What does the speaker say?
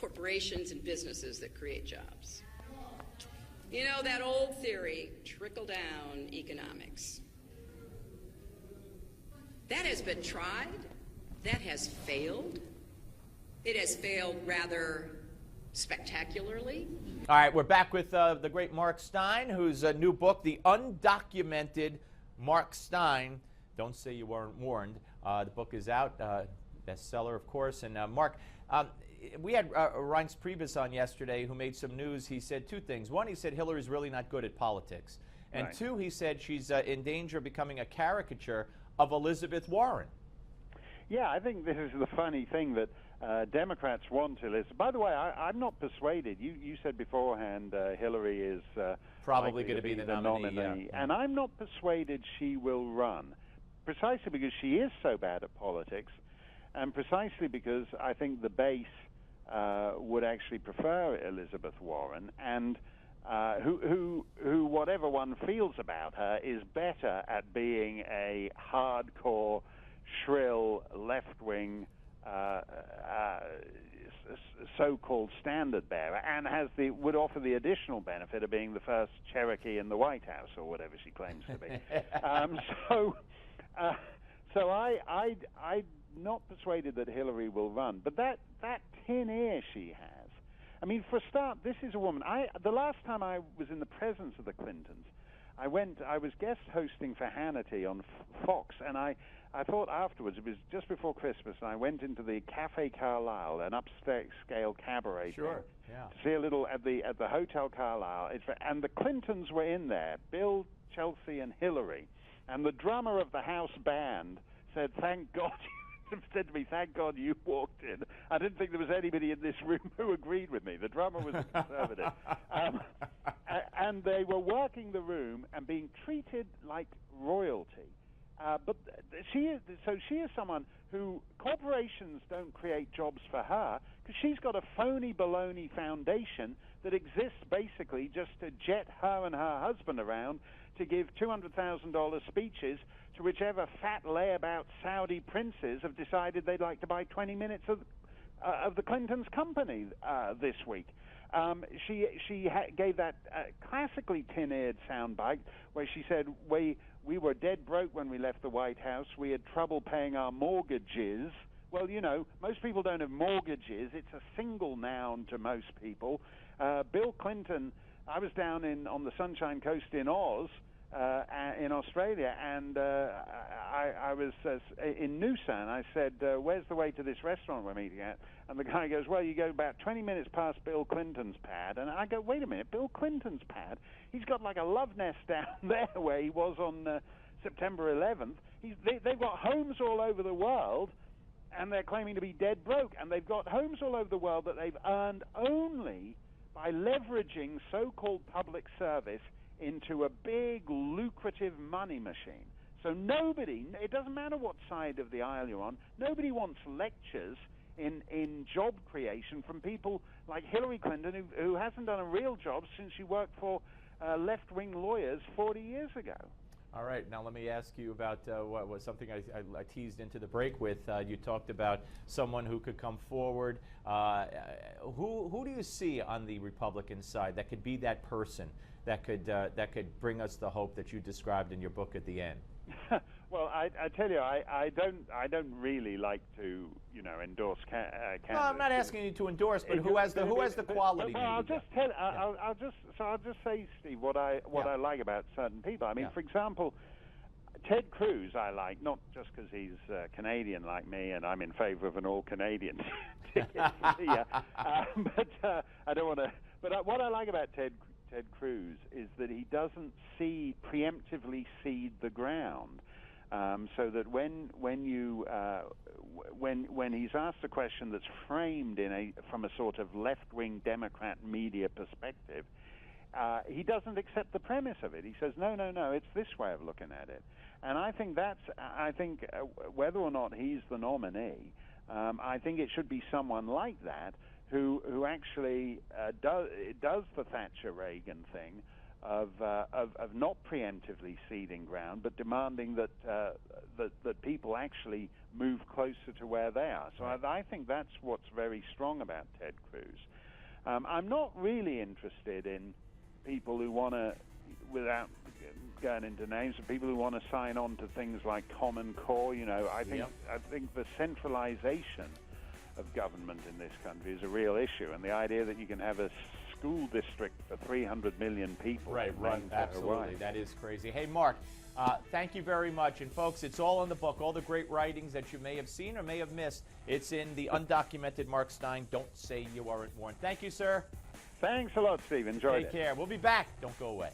corporations and businesses that create jobs. You know, that old theory, trickle-down economics. That has been tried. That has failed. It has failed rather spectacularly. All right, we're back with the great Mark Steyn, whose new book, The Undocumented Mark Steyn. Don't say you weren't warned. The book is out, bestseller, of course. And Mark, we had Reince Priebus on yesterday who made some news. He said two things. One, he said Hillary's really not good at politics. And right. Two, he said she's in danger of becoming a caricature of Elizabeth Warren. Yeah, I think this is the funny thing that Democrats want Elizabeth. By the way, I'm not persuaded. You said beforehand Hillary is probably going to be the nominee. Yeah. And I'm not persuaded she will run, precisely because she is so bad at politics, and precisely because I think the base would actually prefer Elizabeth Warren, and who, whatever one feels about her, is better at being a hardcore, shrill, left-wing, so-called standard bearer, and would offer the additional benefit of being the first Cherokee in the White House, or whatever she claims to be. So I'm not persuaded that Hillary will run, but that thin air she has. I mean, for a start, this is a woman. The last time I was in the presence of the Clintons, I was guest hosting for Hannity on Fox, and I thought afterwards, it was just before Christmas, and I went into the Cafe Carlyle, an upscale cabaret. Sure, yeah. To see a little at the Hotel Carlyle, and the Clintons were in there, Bill, Chelsea, and Hillary, and the drummer of the house band said, "Thank God." Said to me, "Thank God you walked in." I didn't think there was anybody in this room who agreed with me. The drummer was a conservative. And they were working the room and being treated like royalty. But she is someone who corporations don't create jobs for her, because she's got a phony baloney foundation that exists basically just to jet her and her husband around to give $200,000 speeches to whichever fat layabout Saudi princes have decided they'd like to buy 20 minutes of the Clintons' company this week. She gave that classically tin-eared soundbite where she said, we were dead broke when we left the White House. We had trouble paying our mortgages. Well, you know, most people don't have mortgages. It's a single noun to most people. Bill Clinton, I was down on the Sunshine Coast in Oz, in Australia, and I was in Noosa, and I said, "Where's the way to this restaurant we're meeting at?" And the guy goes, "Well, you go about 20 minutes past Bill Clinton's pad." And I go, "Wait a minute, Bill Clinton's pad? He's got like a love nest down there where he was on September 11th. They've got homes all over the world, and they're claiming to be dead broke. And they've got homes all over the world that they've earned only by leveraging so-called public service into a big, lucrative money machine. So nobody, it doesn't matter what side of the aisle you're on, nobody wants lectures in job creation from people like Hillary Clinton, who hasn't done a real job since she worked for left-wing lawyers 40 years ago." All right, now let me ask you about what was something I teased into the break with. You talked about someone who could come forward. Who do you see on the Republican side that could be that person that could bring us the hope that you described in your book at the end? Well, I tell you, I don't really like to endorse candidates. No, I'm not asking you to endorse, but who has the quality? Well, I'll just tell. I'll just say, Steve, what I like about certain people. I mean, for example, Ted Cruz I like, not just because he's Canadian like me, and I'm in favor of an all-Canadian ticket. But I don't want to. But what I like about Ted Cruz is that he doesn't preemptively seed the ground, so that when he's asked a question that's framed from a sort of left-wing Democrat media perspective, he doesn't accept the premise of it. He says, no, it's this way of looking at it. And I think whether or not he's the nominee, I think it should be someone like that who actually does the Thatcher-Reagan thing, of not preemptively ceding ground, but demanding that that people actually move closer to where they are. So I think that's what's very strong about Ted Cruz. I'm not really interested in people who want to, without going into names, people who want to sign on to things like Common Core. You know, I think the centralization of government in this country is a real issue, and the idea that you can have a school district for 300 million people. Right, absolutely. Hawaii. That is crazy. Hey, Mark, thank you very much. And, folks, it's all in the book. All the great writings that you may have seen or may have missed, it's in the undocumented Mark Steyn. Don't say you weren't warned. Thank you, sir. Thanks a lot, Steve. Enjoyed it. Take care. We'll be back. Don't go away.